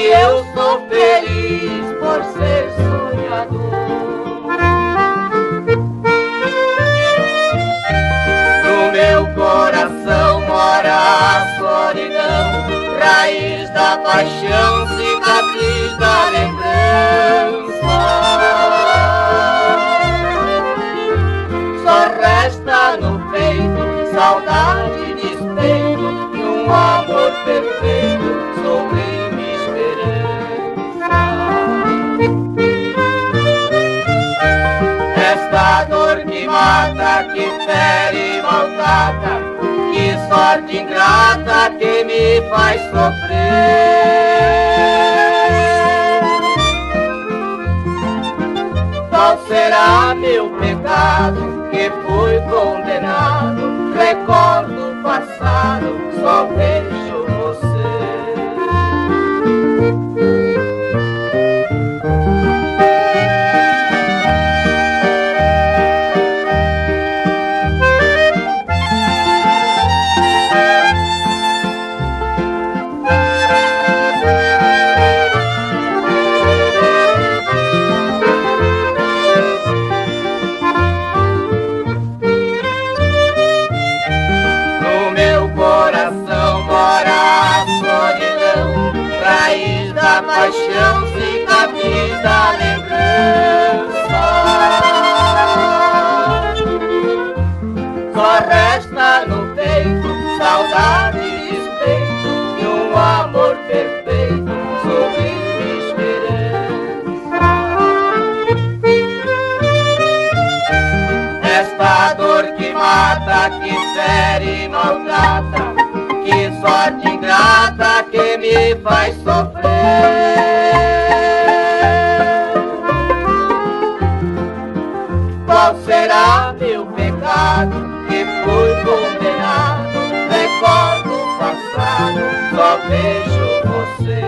eu sou feliz por ser sonhador. No meu coração mora a solidão, raiz da paixão, cicatriz da lembrança. Só resta no peito saudade e despeito de um amor perfeito sobre minha esperança. Esta dor que mata, que fere e maltrata, que sorte ingrata que me faz sofrer. Qual será meu pecado que fui condenado? Recordo o passado, só vejo você. Da paixão, cicatriz da lembrança. Só resta no peito saudade e despeito de um amor perfeito sobre minha esperança. Esta dor que mata, que fere e maltrata, que sorte ingrata que me faz sofrer. Qual será meu pecado que fui condenado? Recordo o passado, só vejo você.